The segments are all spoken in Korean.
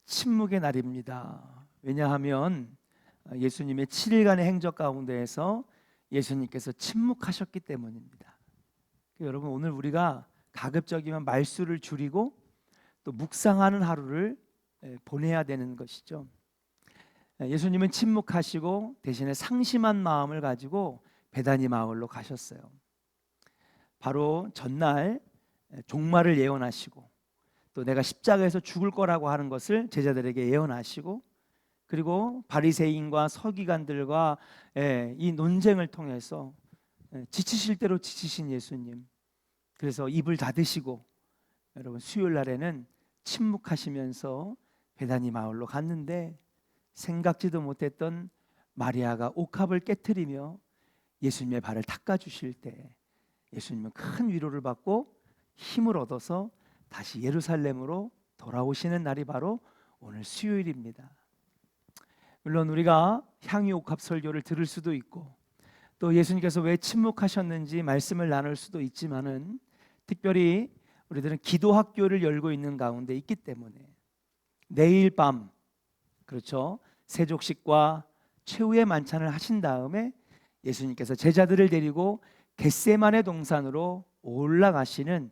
침묵의 날입니다. 왜냐하면 예수님의 7일간의 행적 가운데에서 예수님께서 침묵하셨기 때문입니다. 여러분, 오늘 우리가 가급적이면 말수를 줄이고 또 묵상하는 하루를 보내야 되는 것이죠. 예수님은 침묵하시고 대신에 상심한 마음을 가지고 베다니 마을로 가셨어요. 바로 전날 종말을 예언하시고 또 내가 십자가에서 죽을 거라고 하는 것을 제자들에게 예언하시고, 그리고 바리새인과 서기관들과 이 논쟁을 통해서 지치실 대로 지치신 예수님, 그래서 입을 닫으시고 여러분 수요일 날에는 침묵하시면서 베다니 마을로 갔는데, 생각지도 못했던 마리아가 옥합을 깨트리며 예수님의 발을 닦아주실 때 예수님은 큰 위로를 받고 힘을 얻어서 다시 예루살렘으로 돌아오시는 날이 바로 오늘 수요일입니다. 물론 우리가 향유옥합 설교를 들을 수도 있고 또 예수님께서 왜 침묵하셨는지 말씀을 나눌 수도 있지만은, 특별히 우리들은 기도학교를 열고 있는 가운데 있기 때문에 내일 밤, 그렇죠, 세족식과 최후의 만찬을 하신 다음에 예수님께서 제자들을 데리고 겟세마네 동산으로 올라가시는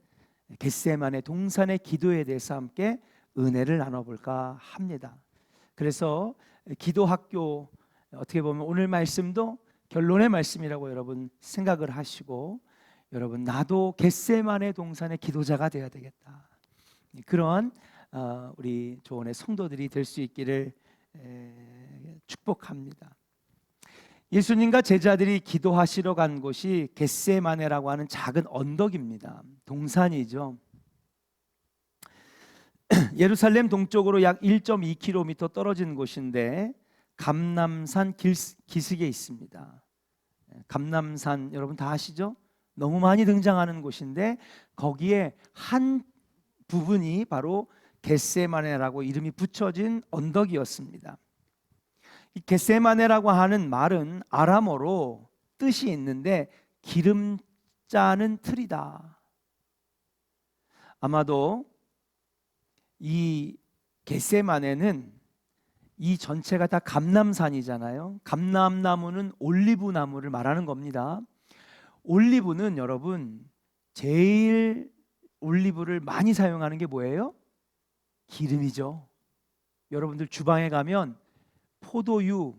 겟세마네 동산의 기도에 대해서 함께 은혜를 나눠볼까 합니다. 그래서 기도학교, 어떻게 보면 오늘 말씀도 결론의 말씀이라고 여러분 생각을 하시고, 여러분 나도 겟세마네 동산의 기도자가 되어야 되겠다, 그런 우리 조원의 성도들이 될 수 있기를 축복합니다. 예수님과 제자들이 기도하시러 간 곳이 겟세마네라고 하는 작은 언덕입니다. 동산이죠. 예루살렘 동쪽으로 약 1.2km 떨어진 곳인데 감람산 기슭에 있습니다. 감람산 여러분 다 아시죠? 너무 많이 등장하는 곳인데 거기에 한 부분이 바로 겟세마네라고 이름이 붙여진 언덕이었습니다. 이 겟세마네라고 하는 말은 아람어로 뜻이 있는데 기름 짜는 틀이다. 아마도 이 겟세마네는 이 전체가 다 감람산이잖아요. 감람나무는 올리브 나무를 말하는 겁니다. 올리브는 여러분 제일 올리브를 많이 사용하는 게 뭐예요? 기름이죠. 여러분들 주방에 가면 포도유,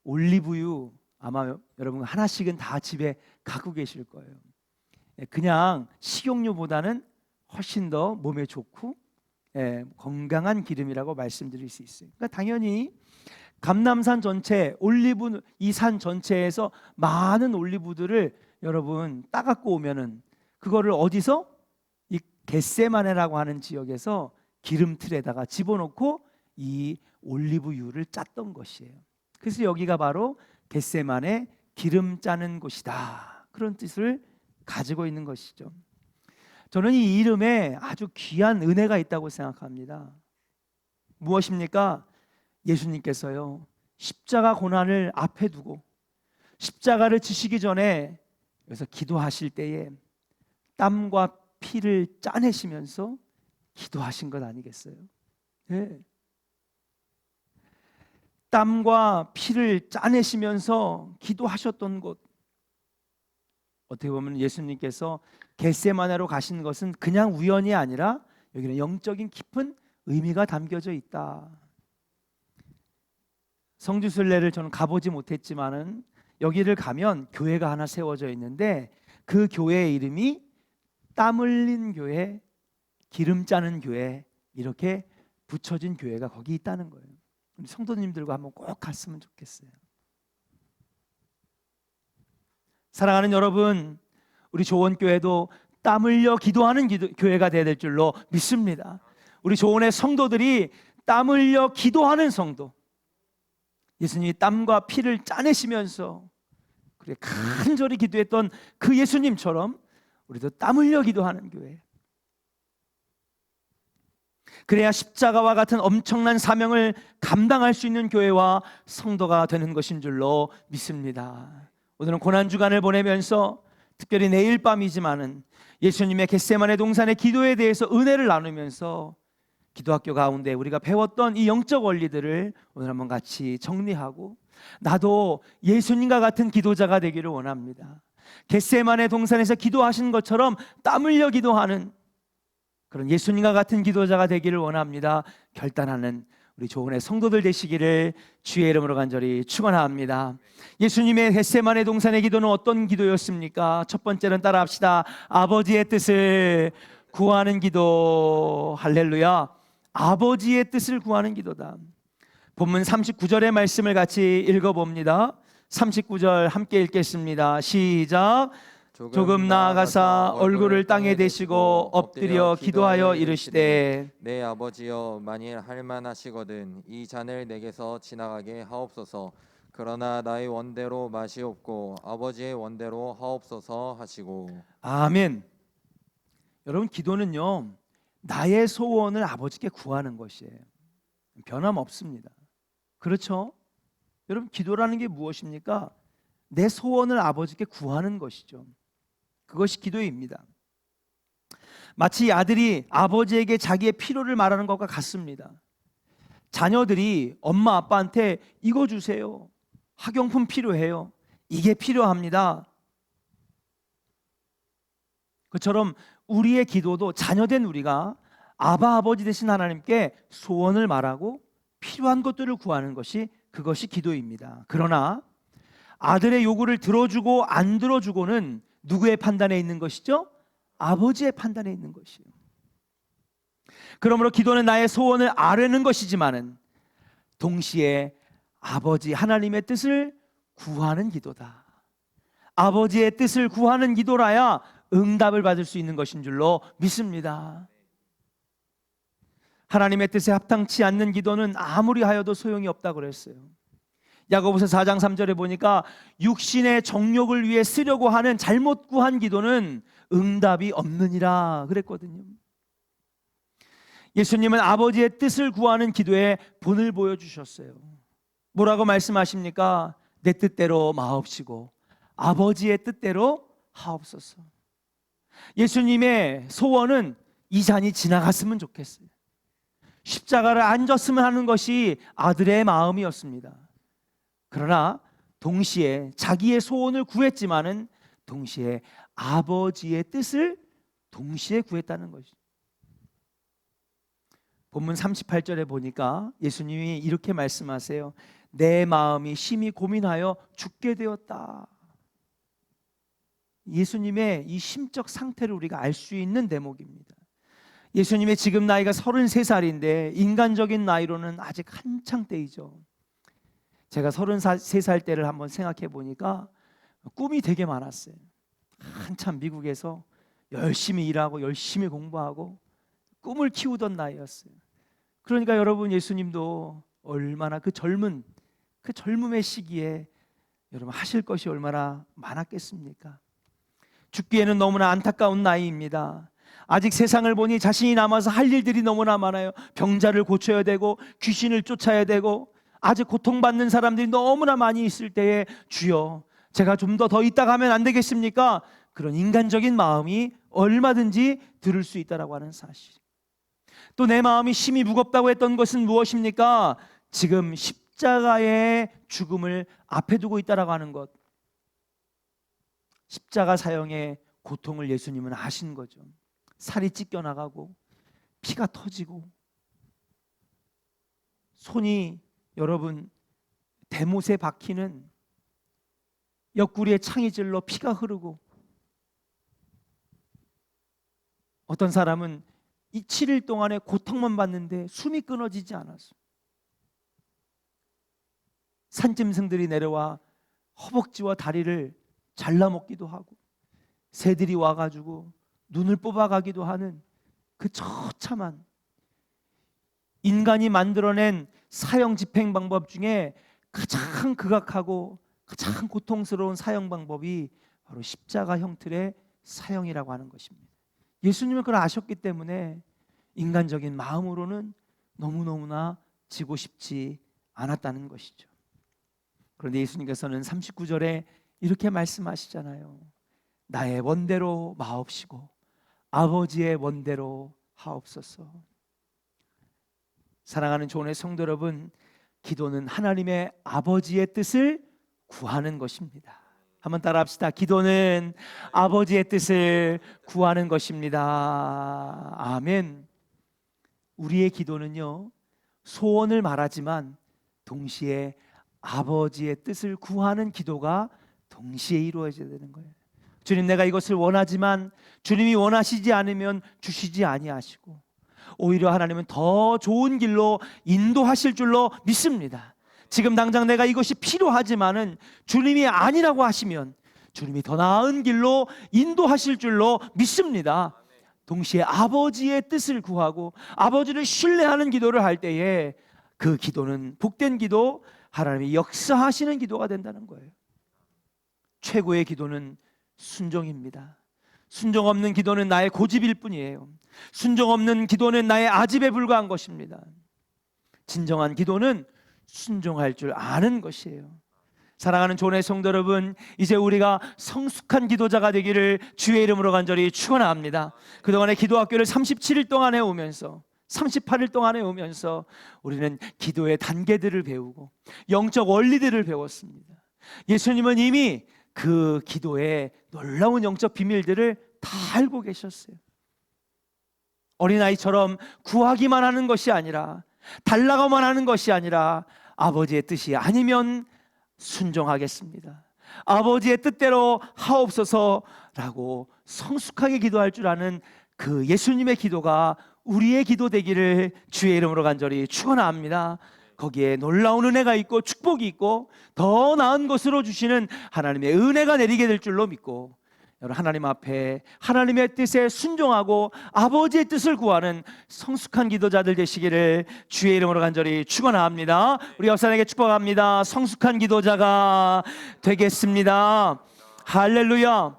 올리브유 아마 여러분 하나씩은 다 집에 갖고 계실 거예요. 그냥 식용유보다는 훨씬 더 몸에 좋고 건강한 기름이라고 말씀드릴 수 있어요. 그러니까 당연히 감람산 전체, 올리브 이 산 전체에서 많은 올리브들을 여러분 따갖고 오면은 그거를 어디서? 이 겟세마네라고 하는 지역에서 기름틀에다가 집어넣고 이 올리브유를 짰던 것이에요. 그래서 여기가 바로 겟세마네 기름 짜는 곳이다, 그런 뜻을 가지고 있는 것이죠. 저는 이 이름에 아주 귀한 은혜가 있다고 생각합니다. 무엇입니까? 예수님께서요 십자가 고난을 앞에 두고 십자가를 지시기 전에 여기서 기도하실 때에 땀과 피를 짜내시면서 기도하신 것 아니겠어요? 네. 땀과 피를 짜내시면서 기도하셨던 곳, 어떻게 보면 예수님께서 겟세마네로 가신 것은 그냥 우연이 아니라 여기는 영적인 깊은 의미가 담겨져 있다. 성지순례를 저는 가보지 못했지만은 여기를 가면 교회가 하나 세워져 있는데 그 교회의 이름이 땀 흘린 교회, 기름 짜는 교회, 이렇게 붙여진 교회가 거기 있다는 거예요. 우리 성도님들과 한번 꼭 갔으면 좋겠어요. 사랑하는 여러분, 우리 조원교회도 땀 흘려 기도하는 교회가 되어야 될 줄로 믿습니다. 우리 조원의 성도들이 땀 흘려 기도하는 성도, 예수님이 땀과 피를 짜내시면서 그래 간절히 기도했던 그 예수님처럼 우리도 땀 흘려 기도하는 교회, 그래야 십자가와 같은 엄청난 사명을 감당할 수 있는 교회와 성도가 되는 것인 줄로 믿습니다. 오늘은 고난주간을 보내면서 특별히 내일 밤이지만은 예수님의 겟세마네 동산의 기도에 대해서 은혜를 나누면서 기도학교 가운데 우리가 배웠던 이 영적 원리들을 오늘 한번 같이 정리하고, 나도 예수님과 같은 기도자가 되기를 원합니다. 겟세마네 동산에서 기도하신 것처럼 땀 흘려 기도하는 그런 예수님과 같은 기도자가 되기를 원합니다. 결단하는 우리 조은의 성도들 되시기를 주의 이름으로 간절히 축원합니다. 예수님의 겟세마네 동산의 기도는 어떤 기도였습니까? 첫 번째는 따라합시다. 아버지의 뜻을 구하는 기도. 할렐루야. 아버지의 뜻을 구하는 기도다. 본문 39절의 말씀을 같이 읽어봅니다. 39절 함께 읽겠습니다. 시작. 조금 나아가사 얼굴을 땅에 대시고 엎드려 기도하여 이르시되, 내 아버지여, 만일 할만하시거든 이 잔을 내게서 지나가게 하옵소서. 그러나 나의 원대로 마시옵고 아버지의 원대로 하옵소서 하시고. 아멘. 여러분, 기도는요, 나의 소원을 아버지께 구하는 것이에요. 변함없습니다. 그렇죠? 여러분, 기도라는 게 무엇입니까? 내 소원을 아버지께 구하는 것이죠. 그것이 기도입니다. 마치 아들이 아버지에게 자기의 필요를 말하는 것과 같습니다. 자녀들이 엄마 아빠한테 이거 주세요, 학용품 필요해요, 이게 필요합니다. 그처럼 우리의 기도도 자녀된 우리가 아바 아버지 되신 하나님께 소원을 말하고 필요한 것들을 구하는 것이, 그것이 기도입니다. 그러나 아들의 요구를 들어주고 안 들어주고는 누구의 판단에 있는 것이죠? 아버지의 판단에 있는 것이에요. 그러므로 기도는 나의 소원을 아뢰는 것이지만은 동시에 아버지 하나님의 뜻을 구하는 기도다. 아버지의 뜻을 구하는 기도라야 응답을 받을 수 있는 것인 줄로 믿습니다. 하나님의 뜻에 합당치 않는 기도는 아무리 하여도 소용이 없다고 그랬어요. 야고보서 4장 3절에 보니까 육신의 정욕을 위해 쓰려고 하는 잘못 구한 기도는 응답이 없느니라 그랬거든요. 예수님은 아버지의 뜻을 구하는 기도의 본을 보여주셨어요. 뭐라고 말씀하십니까? 내 뜻대로 마옵시고 아버지의 뜻대로 하옵소서. 예수님의 소원은 이 잔이 지나갔으면 좋겠어요. 십자가를 안 졌으면 하는 것이 아들의 마음이었습니다. 그러나 동시에 자기의 소원을 구했지만은 동시에 아버지의 뜻을 동시에 구했다는 것이죠. 본문 38절에 보니까 예수님이 이렇게 말씀하세요. 내 마음이 심히 고민하여 죽게 되었다. 예수님의 이 심적 상태를 우리가 알 수 있는 대목입니다. 예수님의 지금 나이가 33살인데 인간적인 나이로는 아직 한창 때이죠. 제가 33살 때를 한번 생각해 보니까 꿈이 되게 많았어요. 한참 미국에서 열심히 일하고 열심히 공부하고 꿈을 키우던 나이였어요. 그러니까 여러분, 예수님도 얼마나 그 젊음의 시기에 여러분 하실 것이 얼마나 많았겠습니까? 죽기에는 너무나 안타까운 나이입니다. 아직 세상을 보니 자신이 남아서 할 일들이 너무나 많아요. 병자를 고쳐야 되고 귀신을 쫓아야 되고 아직 고통받는 사람들이 너무나 많이 있을 때에 주여 제가 좀 더 있다 가면 안 되겠습니까? 그런 인간적인 마음이 얼마든지 들을 수 있다라고 하는 사실. 또 내 마음이 심히 무겁다고 했던 것은 무엇입니까? 지금 십자가의 죽음을 앞에 두고 있다라고 하는 것. 십자가 사형의 고통을 예수님은 아신 거죠. 살이 찢겨나가고 피가 터지고 손이 여러분 대못에 박히는 옆구리에 창이질로 피가 흐르고 어떤 사람은 이 7일 동안에 고통만 받는데 숨이 끊어지지 않았어요. 산짐승들이 내려와 허벅지와 다리를 잘라먹기도 하고 새들이 와가지고 눈을 뽑아가기도 하는 그 처참한 인간이 만들어낸 사형 집행 방법 중에 가장 극악하고 가장 고통스러운 사형 방법이 바로 십자가 형틀의 사형이라고 하는 것입니다. 예수님은 그걸 아셨기 때문에 인간적인 마음으로는 너무너무나 지고 싶지 않았다는 것이죠. 그런데 예수님께서는 39절에 이렇게 말씀하시잖아요. 나의 원대로 마옵시고 아버지의 원대로 하옵소서. 사랑하는 조원의 성도 여러분, 기도는 하나님의 아버지의 뜻을 구하는 것입니다. 한번 따라합시다. 기도는 아버지의 뜻을 구하는 것입니다. 아멘. 우리의 기도는요, 소원을 말하지만 동시에 아버지의 뜻을 구하는 기도가 동시에 이루어져야 되는 거예요. 주님, 내가 이것을 원하지만 주님이 원하시지 않으면 주시지 아니하시고, 오히려 하나님은 더 좋은 길로 인도하실 줄로 믿습니다. 지금 당장 내가 이것이 필요하지만은 주님이 아니라고 하시면 주님이 더 나은 길로 인도하실 줄로 믿습니다. 동시에 아버지의 뜻을 구하고 아버지를 신뢰하는 기도를 할 때에 그 기도는 복된 기도, 하나님이 역사하시는 기도가 된다는 거예요. 최고의 기도는 순종입니다. 순종 없는 기도는 나의 고집일 뿐이에요. 순종 없는 기도는 나의 아집에 불과한 것입니다. 진정한 기도는 순종할 줄 아는 것이에요. 사랑하는 조원의 성도 여러분, 이제 우리가 성숙한 기도자가 되기를 주의 이름으로 간절히 축원합니다. 그동안에 기도학교를 37일 동안 해오면서 38일 동안 해오면서 우리는 기도의 단계들을 배우고 영적 원리들을 배웠습니다. 예수님은 이미 그 기도의 놀라운 영적 비밀들을 다 알고 계셨어요. 어린아이처럼 구하기만 하는 것이 아니라, 달라고만 하는 것이 아니라 아버지의 뜻이 아니면 순종하겠습니다, 아버지의 뜻대로 하옵소서라고 성숙하게 기도할 줄 아는 그 예수님의 기도가 우리의 기도 되기를 주의 이름으로 간절히 축원합니다. 거기에 놀라운 은혜가 있고 축복이 있고 더 나은 것으로 주시는 하나님의 은혜가 내리게 될 줄로 믿고, 여러분, 하나님 앞에 하나님의 뜻에 순종하고 아버지의 뜻을 구하는 성숙한 기도자들 되시기를 주의 이름으로 간절히 축원합니다. 우리 옆 사람에게 축복합니다. 성숙한 기도자가 되겠습니다. 할렐루야.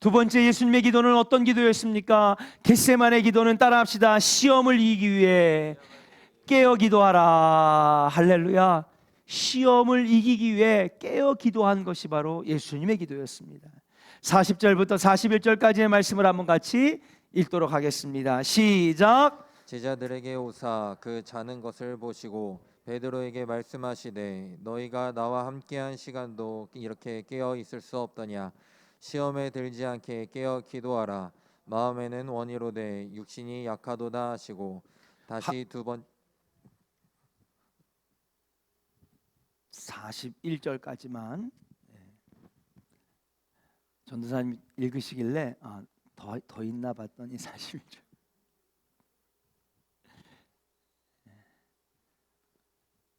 두 번째 예수님의 기도는 어떤 기도였습니까? 겟세마네 기도는 따라합시다. 시험을 이기기 위해 깨어 기도하라. 할렐루야. 시험을 이기기 위해 깨어 기도한 것이 바로 예수님의 기도였습니다. 40절부터 41절까지의 말씀을 한번 같이 읽도록 하겠습니다. 시작. 제자들에게 오사 그 자는 것을 보시고 베드로에게 말씀하시되 너희가 나와 함께한 시간도 이렇게 깨어 있을 수 없더냐. 시험에 들지 않게 깨어 기도하라. 마음에는 원이로되 육신이 약하도다 하시고, 다시 두 번 41절까지만 전도사님 읽으시길래 더 있나 봤더니 41절.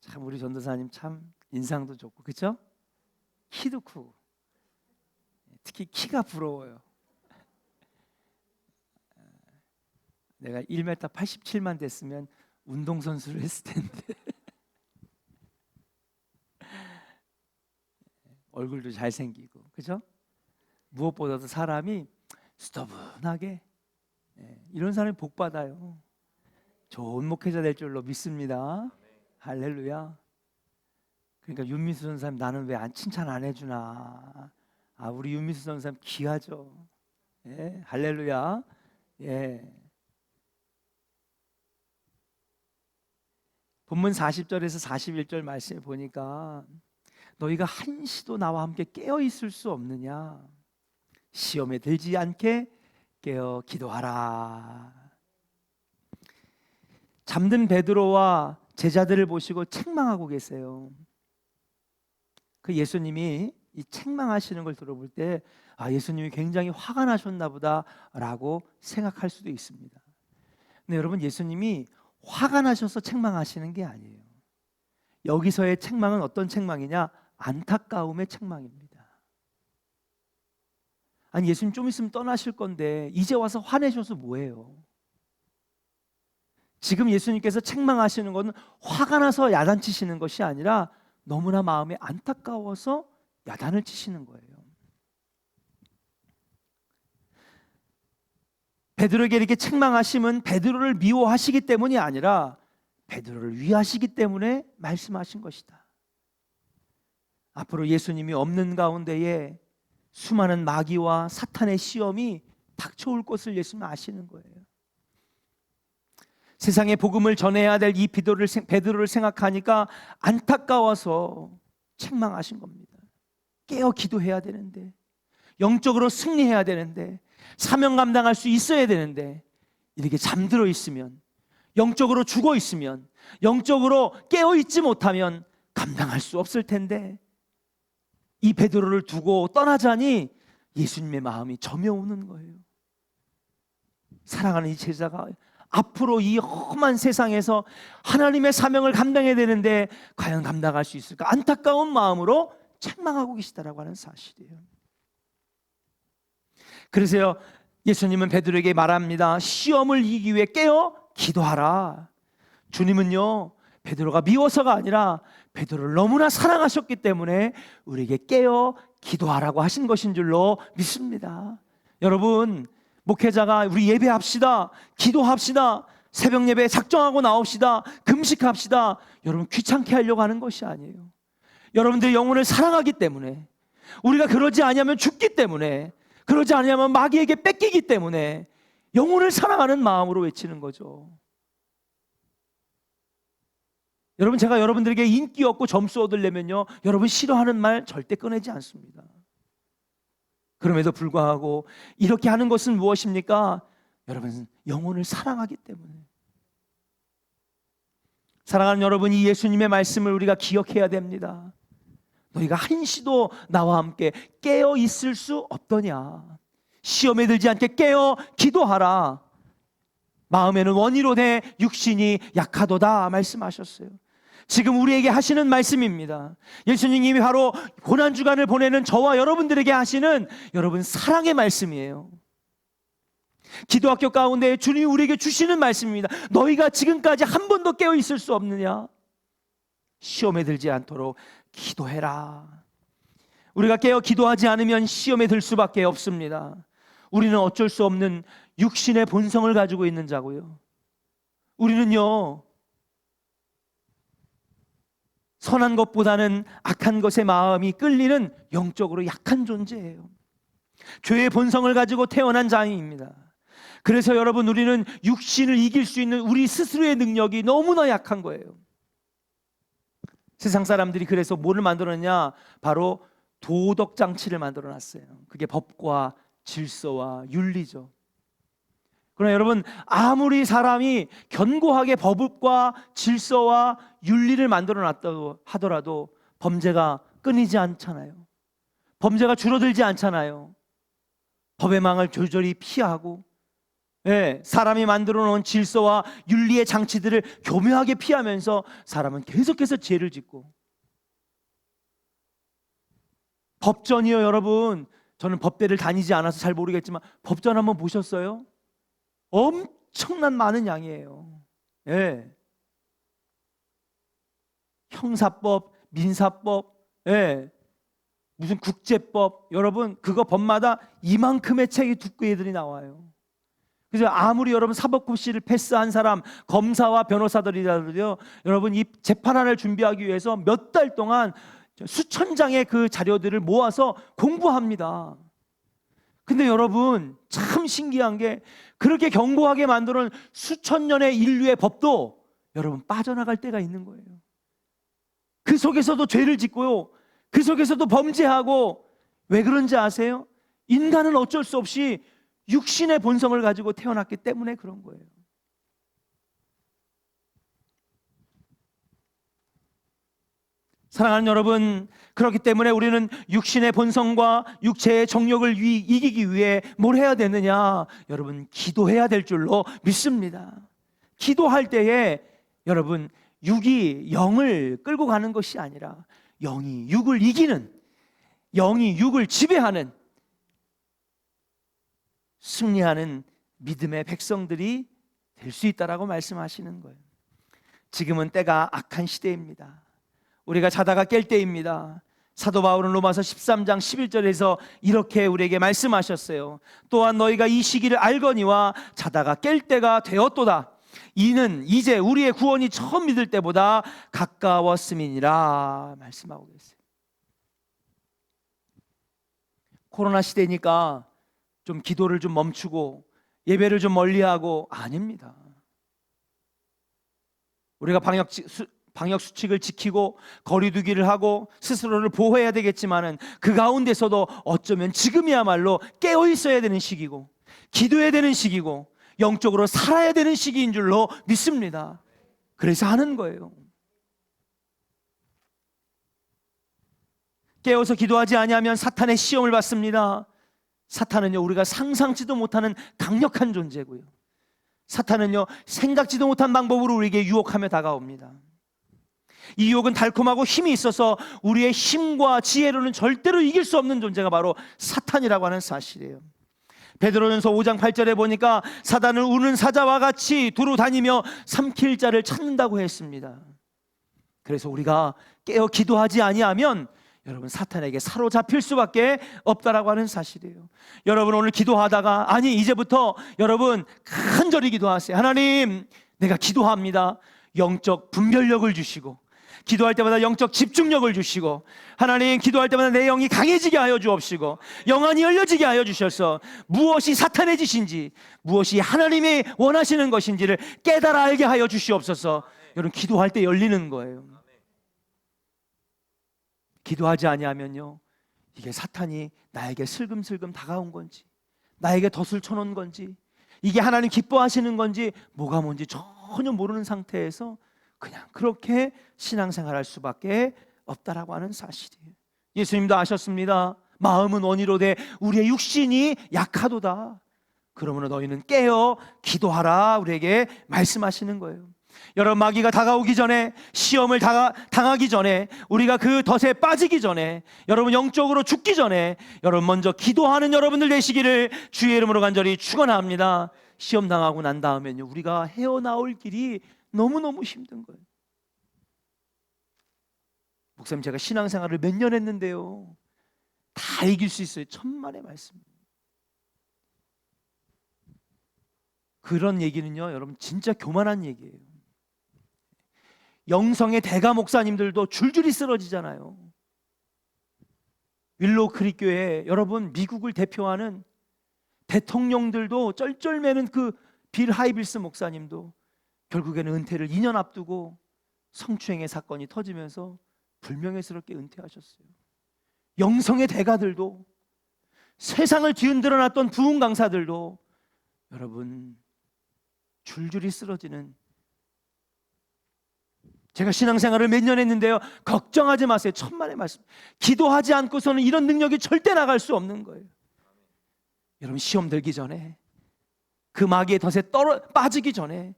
참 우리 전도사님 참 인상도 좋고, 그렇죠? 키도 크고, 특히 키가 부러워요. 내가 1m 87만 됐으면 운동선수를 했을 텐데. 얼굴도 잘생기고, 그렇죠? 무엇보다도 사람이 수더분하게, 이런 사람이 복 받아요. 좋은 목회자 될 줄로 믿습니다. 할렐루야. 그러니까 윤미수 전사님, 나는 왜 칭찬 안 해주나. 우리 윤미수 전사님 귀하죠. 예, 할렐루야. 예. 본문 40절에서 41절 말씀을 보니까 너희가 한시도 나와 함께 깨어 있을 수 없느냐. 시험에 들지 않게 깨어 기도하라. 잠든 베드로와 제자들을 보시고 책망하고 계세요. 그 예수님이 이 책망하시는 걸 들어볼 때 예수님이 굉장히 화가 나셨나 보다라고 생각할 수도 있습니다. 근데 여러분, 예수님이 화가 나셔서 책망하시는 게 아니에요. 여기서의 책망은 어떤 책망이냐? 안타까움의 책망입니다. 아니, 예수님 좀 있으면 떠나실 건데 이제 와서 화내셔서 뭐해요? 지금 예수님께서 책망하시는 것은 화가 나서 야단치시는 것이 아니라 너무나 마음이 안타까워서 야단을 치시는 거예요. 베드로에게 이렇게 책망하심은 베드로를 미워하시기 때문이 아니라 베드로를 위하시기 때문에 말씀하신 것이다. 앞으로 예수님이 없는 가운데에 수많은 마귀와 사탄의 시험이 닥쳐올 것을 예수님은 아시는 거예요. 세상에 복음을 전해야 될 이 베드로를 생각하니까 안타까워서 책망하신 겁니다. 깨어 기도해야 되는데, 영적으로 승리해야 되는데, 사명 감당할 수 있어야 되는데, 이렇게 잠들어 있으면, 영적으로 죽어 있으면, 영적으로 깨어 있지 못하면 감당할 수 없을 텐데, 이 베드로를 두고 떠나자니 예수님의 마음이 점여오는 거예요. 사랑하는 이 제자가 앞으로 이 험한 세상에서 하나님의 사명을 감당해야 되는데 과연 감당할 수 있을까? 안타까운 마음으로 책망하고 계시다라고 하는 사실이에요. 그래서 예수님은 베드로에게 말합니다. 시험을 이기기 위해 깨어 기도하라. 주님은요, 베드로가 미워서가 아니라 베드로를 너무나 사랑하셨기 때문에 우리에게 깨어 기도하라고 하신 것인 줄로 믿습니다. 여러분, 목회자가 우리 예배합시다, 기도합시다, 새벽 예배 작정하고 나옵시다, 금식합시다, 여러분 귀찮게 하려고 하는 것이 아니에요. 여러분들의 영혼을 사랑하기 때문에, 우리가 그러지 않으면 죽기 때문에, 그러지 않으면 마귀에게 뺏기기 때문에 영혼을 사랑하는 마음으로 외치는 거죠. 여러분, 제가 여러분들에게 인기 얻고 점수 얻으려면요, 여러분 싫어하는 말 절대 꺼내지 않습니다. 그럼에도 불구하고 이렇게 하는 것은 무엇입니까? 여러분, 영혼을 사랑하기 때문에. 사랑하는 여러분, 이 예수님의 말씀을 우리가 기억해야 됩니다. 너희가 한시도 나와 함께 깨어 있을 수 없더냐. 시험에 들지 않게 깨어 기도하라. 마음에는 원이로되 육신이 약하도다 말씀하셨어요. 지금 우리에게 하시는 말씀입니다. 예수님이 바로 고난주간을 보내는 저와 여러분들에게 하시는 여러분 사랑의 말씀이에요. 기도학교 가운데 주님이 우리에게 주시는 말씀입니다. 너희가 지금까지 한 번도 깨어 있을 수 없느냐? 시험에 들지 않도록 기도해라. 우리가 깨어 기도하지 않으면 시험에 들 수밖에 없습니다. 우리는 어쩔 수 없는 육신의 본성을 가지고 있는 자고요, 우리는요, 선한 것보다는 악한 것에 마음이 끌리는 영적으로 약한 존재예요. 죄의 본성을 가지고 태어난 자입니다. 그래서 여러분, 우리는 육신을 이길 수 있는 우리 스스로의 능력이 너무나 약한 거예요. 세상 사람들이 그래서 뭐를 만들었냐? 바로 도덕장치를 만들어놨어요. 그게 법과 질서와 윤리죠. 그러나 여러분, 아무리 사람이 견고하게 법과 질서와 윤리를 만들어놨다고 하더라도 범죄가 끊이지 않잖아요. 범죄가 줄어들지 않잖아요. 법의 망을 조절히 피하고, 사람이 만들어 놓은 질서와 윤리의 장치들을 교묘하게 피하면서 사람은 계속해서 죄를 짓고. 법전이요, 여러분, 저는 법대를 다니지 않아서 잘 모르겠지만 법전 한번 보셨어요? 엄청난 많은 양이에요. 형사법, 민사법, 무슨 국제법, 여러분 그거 법마다 이만큼의 책이 두꺼이들이 나와요. 그래서 아무리 여러분 사법고시를 패스한 사람, 검사와 변호사들이라도요, 여러분 이 재판안을 준비하기 위해서 몇 달 동안 수천 장의 그 자료들을 모아서 공부합니다. 근데 여러분, 참 신기한 게 그렇게 견고하게 만들어놓은 수천 년의 인류의 법도 여러분 빠져나갈 때가 있는 거예요. 그 속에서도 죄를 짓고요, 그 속에서도 범죄하고. 왜 그런지 아세요? 인간은 어쩔 수 없이 육신의 본성을 가지고 태어났기 때문에 그런 거예요. 사랑하는 여러분, 그렇기 때문에 우리는 육신의 본성과 육체의 정욕을 이기기 위해 뭘 해야 되느냐? 여러분, 기도해야 될 줄로 믿습니다. 기도할 때에 여러분, 육이 영을 끌고 가는 것이 아니라 영이 육을 이기는, 영이 육을 지배하는, 승리하는 믿음의 백성들이 될 수 있다라고 말씀하시는 거예요. 지금은 때가 악한 시대입니다. 우리가 자다가 깰 때입니다. 사도 바울은 로마서 13장 11절에서 이렇게 우리에게 말씀하셨어요. 또한 너희가 이 시기를 알거니와 자다가 깰 때가 되었도다. 이는 이제 우리의 구원이 처음 믿을 때보다 가까웠음이니라 말씀하고 계세요. 코로나 시대니까 좀 기도를 좀 멈추고 예배를 좀 멀리하고, 아닙니다. 우리가 방역 수칙을 지키고 거리두기를 하고 스스로를 보호해야 되겠지만은 그 가운데서도 어쩌면 지금이야말로 깨어 있어야 되는 시기고 기도해야 되는 시기고 영적으로 살아야 되는 시기인 줄로 믿습니다. 그래서 하는 거예요. 깨어서 기도하지 아니하면 사탄의 시험을 받습니다. 사탄은요, 우리가 상상치도 못하는 강력한 존재고요, 사탄은요, 생각지도 못한 방법으로 우리에게 유혹하며 다가옵니다. 이 유혹은 달콤하고 힘이 있어서 우리의 힘과 지혜로는 절대로 이길 수 없는 존재가 바로 사탄이라고 하는 사실이에요. 베드로전서 5장 8절에 보니까 사단을 우는 사자와 같이 두루 다니며 삼킬 자를 찾는다고 했습니다. 그래서 우리가 깨어 기도하지 아니하면 여러분 사탄에게 사로잡힐 수밖에 없다라고 하는 사실이에요. 여러분 오늘 기도하다가 아니 이제부터 여러분 간절히 기도하세요. 하나님, 내가 기도합니다. 영적 분별력을 주시고 기도할 때마다 영적 집중력을 주시고 하나님, 기도할 때마다 내 영이 강해지게 하여 주옵시고 영안이 열려지게 하여 주셔서 무엇이 사탄의 짓인지 무엇이 하나님이 원하시는 것인지를 깨달아 알게 하여 주시옵소서. 여러분 기도할 때 열리는 거예요. 기도하지 아니하면요, 이게 사탄이 나에게 슬금슬금 다가온 건지 나에게 덫을 쳐놓은 건지 이게 하나님 기뻐하시는 건지 뭐가 뭔지 전혀 모르는 상태에서 그냥 그렇게 신앙생활할 수밖에 없다라고 하는 사실이에요. 예수님도 아셨습니다. 마음은 원이로되 우리의 육신이 약하도다. 그러므로 너희는 깨어 기도하라 우리에게 말씀하시는 거예요. 여러분 마귀가 다가오기 전에, 시험을 당하기 전에, 우리가 그 덫에 빠지기 전에, 여러분 영적으로 죽기 전에 여러분 먼저 기도하는 여러분들 되시기를 주의 이름으로 간절히 축원합니다. 시험 당하고 난 다음에는요, 우리가 헤어나올 길이 너무너무 힘든 거예요. 목사님, 제가 신앙생활을 몇 년 했는데요, 다 이길 수 있어요. 천만의 말씀. 그런 얘기는요, 여러분 진짜 교만한 얘기예요. 영성의 대가 목사님들도 줄줄이 쓰러지잖아요. 윌로우 크릭 교회, 여러분 미국을 대표하는 대통령들도 쩔쩔매는 그 빌 하이빌스 목사님도 결국에는 은퇴를 2년 앞두고 성추행의 사건이 터지면서 불명예스럽게 은퇴하셨어요. 영성의 대가들도, 세상을 뒤흔들어 놨던 부흥 강사들도 여러분 줄줄이 쓰러지는, 제가 신앙생활을 몇 년 했는데요, 걱정하지 마세요. 천만의 말씀. 기도하지 않고서는 이런 능력이 절대 나갈 수 없는 거예요. 여러분 시험 들기 전에, 그 마귀의 덫에 빠지기 전에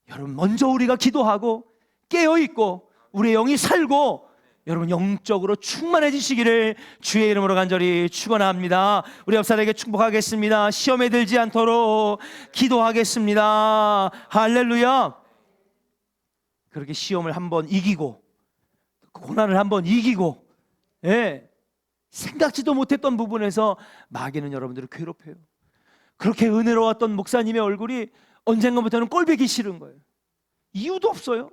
여러분 먼저 우리가 기도하고 깨어있고 우리의 영이 살고 여러분 영적으로 충만해지시기를 주의 이름으로 간절히 축원합니다. 우리 옆 사람에게 축복하겠습니다. 시험에 들지 않도록 기도하겠습니다. 할렐루야. 그렇게 시험을 한번 이기고 고난을 한번 이기고, 생각지도 못했던 부분에서 마귀는 여러분들을 괴롭혀요. 그렇게 은혜로웠던 목사님의 얼굴이 언젠가부터는 꼴보기 싫은 거예요. 이유도 없어요.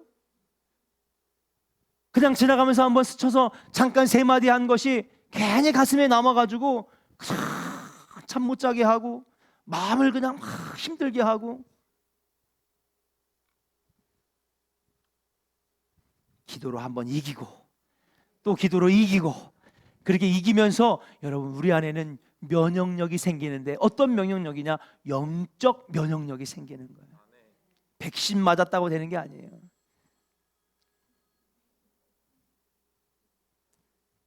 그냥 지나가면서 한번 스쳐서 잠깐 세 마디 한 것이 괜히 가슴에 남아가지고 잠 못 자게 하고 마음을 그냥 막 힘들게 하고, 기도로 한번 이기고 또 기도로 이기고, 그렇게 이기면서 여러분 우리 안에는 면역력이 생기는데, 어떤 면역력이냐? 영적 면역력이 생기는 거예요. 백신 맞았다고 되는 게 아니에요.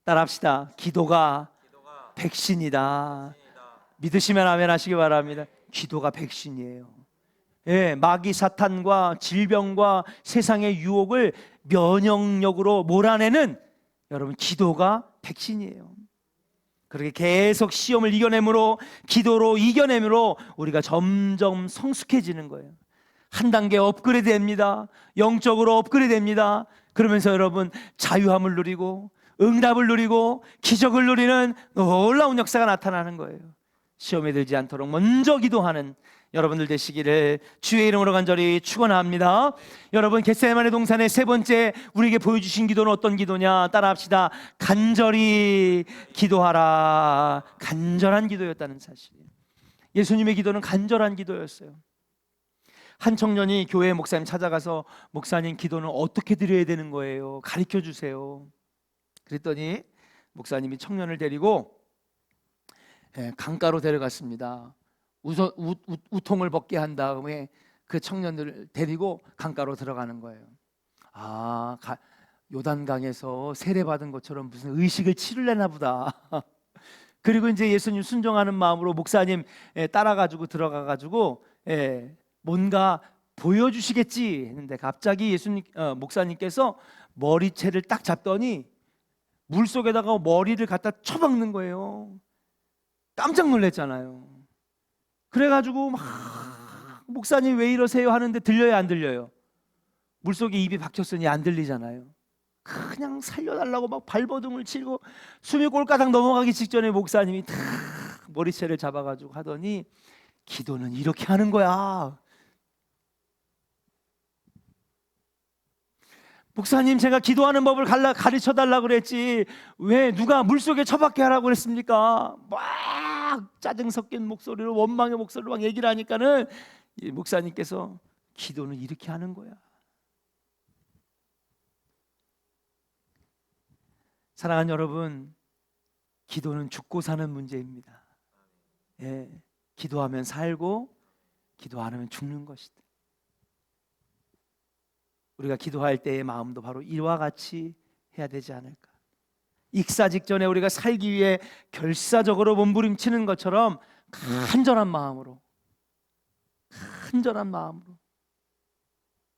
따라합시다. 기도가 백신이다. 믿으시면 아멘 하시기 바랍니다. 기도가 백신이에요. 마귀 사탄과 질병과 세상의 유혹을 면역력으로 몰아내는 여러분 기도가 백신이에요. 그렇게 계속 시험을 이겨내므로, 기도로 이겨내므로 우리가 점점 성숙해지는 거예요. 한 단계 업그레이드 됩니다. 영적으로 업그레이드 됩니다. 그러면서 여러분 자유함을 누리고 응답을 누리고 기적을 누리는 놀라운 역사가 나타나는 거예요. 시험에 들지 않도록 먼저 기도하는 여러분들 되시기를 주의 이름으로 간절히 축원합니다. 여러분 겟세마네 동산의 세 번째 우리에게 보여주신 기도는 어떤 기도냐? 따라합시다. 간절히 기도하라. 간절한 기도였다는 사실이에요. 예수님의 기도는 간절한 기도였어요. 한 청년이 교회 목사님 찾아가서 목사님 기도는 어떻게 드려야 되는 거예요? 가르쳐 주세요. 그랬더니 목사님이 청년을 데리고 강가로 데려갔습니다. 우통을 벗게 한 다음에 그 청년들을 데리고 강가로 들어가는 거예요. 요단강에서 세례받은 것처럼 무슨 의식을 치르려나 보다. 그리고 이제 예수님 순종하는 마음으로 목사님 따라가지고 들어가가지고 뭔가 보여주시겠지 했는데 갑자기 목사님께서 머리채를 딱 잡더니 물속에다가 머리를 갖다 쳐박는 거예요. 깜짝 놀랐잖아요. 그래가지고 막 목사님 왜 이러세요 하는데 들려요 안 들려요? 물속에 입이 박혔으니 안 들리잖아요. 그냥 살려달라고 막 발버둥을 치고 숨이 꼴까닥 넘어가기 직전에 목사님이 탁 머리채를 잡아가지고 하더니 기도는 이렇게 하는 거야. 목사님 제가 기도하는 법을 가르쳐 달라고 그랬지 왜 누가 물속에 처박게 하라고 그랬습니까? 막 짜증 섞인 목소리로 원망의 목소리로 막 얘기를 하니까는 목사님께서 기도는 이렇게 하는 거야. 사랑하는 여러분, 기도는 죽고 사는 문제입니다. 기도하면 살고 기도 안 하면 죽는 것이다. 우리가 기도할 때의 마음도 바로 이와 같이 해야 되지 않을까. 익사 직전에 우리가 살기 위해 결사적으로 몸부림치는 것처럼 간절한 마음으로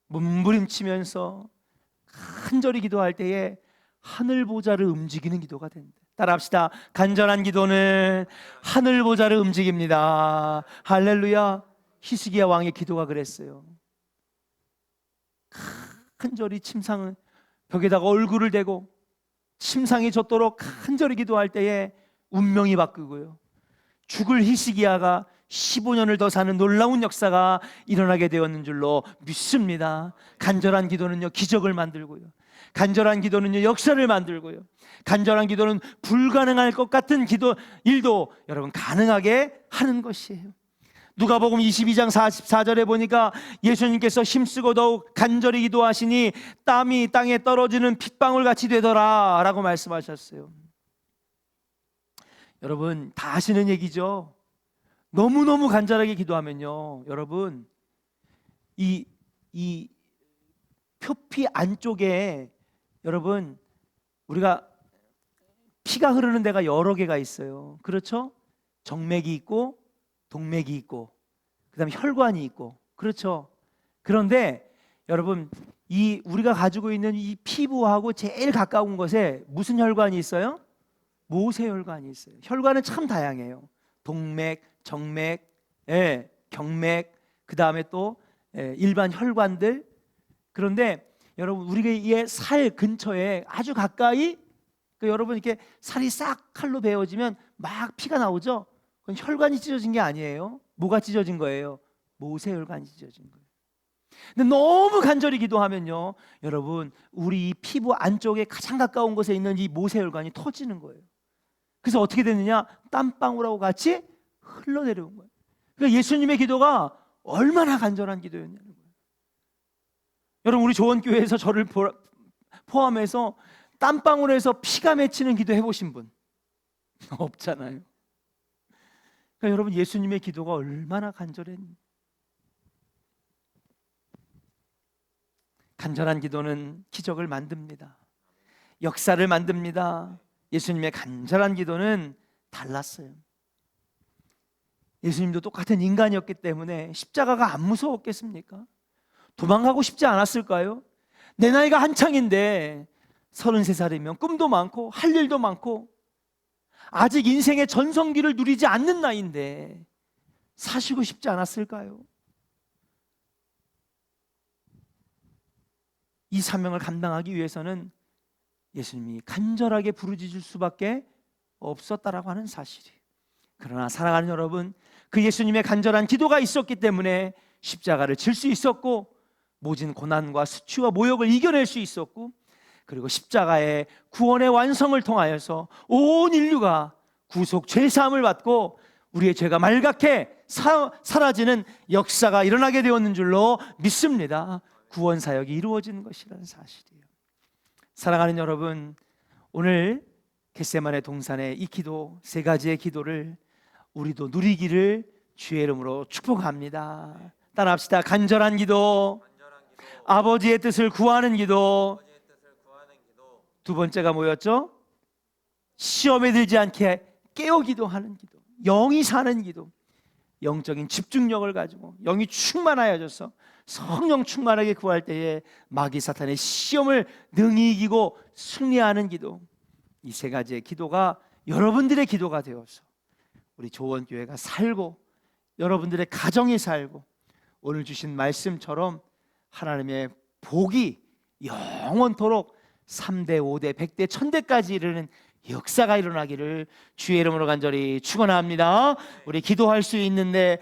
몸부림치면서 간절히 기도할 때에 하늘 보좌를 움직이는 기도가 된다. 따라합시다. 간절한 기도는 하늘 보좌를 움직입니다. 할렐루야. 히스기야 왕의 기도가 그랬어요. 간절히 침상을 벽에다가 얼굴을 대고 침상이 젖도록 간절히 기도할 때에 운명이 바뀌고요. 죽을 히스기야가 15년을 더 사는 놀라운 역사가 일어나게 되었는 줄로 믿습니다. 간절한 기도는요 기적을 만들고요. 간절한 기도는요 역사를 만들고요. 간절한 기도는 불가능할 것 같은 일도 여러분 가능하게 하는 것이에요. 누가복음 22장 44절에 보니까 예수님께서 힘쓰고 더욱 간절히 기도하시니 땀이 땅에 떨어지는 핏방울 같이 되더라 라고 말씀하셨어요. 여러분 다 아시는 얘기죠. 너무너무 간절하게 기도하면요 여러분 이 표피 안쪽에 여러분 우리가 피가 흐르는 데가 여러 개가 있어요. 그렇죠? 정맥이 있고 동맥이 있고 그다음에 혈관이 있고 그렇죠? 그런데 여러분 이 우리가 가지고 있는 이 피부하고 제일 가까운 곳에 무슨 혈관이 있어요? 모세혈관이 있어요. 혈관은 참 다양해요. 동맥, 정맥, 경맥, 그다음에 또 일반 혈관들. 그런데 여러분 우리의 살 근처에 아주 가까이 여러분 이렇게 살이 싹 칼로 베어지면 막 피가 나오죠. 그건 혈관이 찢어진 게 아니에요. 뭐가 찢어진 거예요? 모세혈관이 찢어진 거예요. 근데 너무 간절히 기도하면요 여러분 우리 이 피부 안쪽에 가장 가까운 곳에 있는 이 모세혈관이 터지는 거예요. 그래서 어떻게 되느냐? 땀방울하고 같이 흘러내려온 거예요. 그러니까 예수님의 기도가 얼마나 간절한 기도였냐는 거예요. 여러분 우리 조원교회에서 저를 포함해서 땀방울에서 피가 맺히는 기도 해보신 분 없잖아요. 그러니까 여러분 예수님의 기도가 얼마나 간절했는지. 간절한 기도는 기적을 만듭니다. 역사를 만듭니다. 예수님의 간절한 기도는 달랐어요. 예수님도 똑같은 인간이었기 때문에 십자가가 안 무서웠겠습니까? 도망가고 싶지 않았을까요? 내 나이가 한창인데 33살이면 꿈도 많고 할 일도 많고 아직 인생의 전성기를 누리지 않는 나이인데 사시고 싶지 않았을까요? 이 사명을 감당하기 위해서는 예수님이 간절하게 부르짖을 수밖에 없었다라고 하는 사실이. 그러나 사랑하는 여러분, 그 예수님의 간절한 기도가 있었기 때문에 십자가를 질 수 있었고 모진 고난과 수치와 모욕을 이겨낼 수 있었고 그리고 십자가의 구원의 완성을 통하여서 온 인류가 구속 죄사함을 받고 우리의 죄가 말갛게 사라지는 역사가 일어나게 되었는 줄로 믿습니다. 구원 사역이 이루어진 것이라는 사실이에요. 사랑하는 여러분, 오늘 겟세마네 동산의 이 기도, 세 가지의 기도를 우리도 누리기를 주의 이름으로 축복합니다. 따라합시다. 간절한 기도, 아버지의 뜻을 구하는 기도. 두 번째가 뭐였죠? 시험에 들지 않게 깨어 기도하는 기도, 영이 사는 기도. 영적인 집중력을 가지고 영이 충만하여져서 성령 충만하게 구할 때에 마귀 사탄의 시험을 능히 이기고 승리하는 기도. 이 세 가지의 기도가 여러분들의 기도가 되어서 우리 조원교회가 살고 여러분들의 가정이 살고 오늘 주신 말씀처럼 하나님의 복이 영원토록 3대, 5대, 100대, 1000대까지 이르는 역사가 일어나기를 주의 이름으로 간절히 축원합니다. 우리 기도할 수 있는데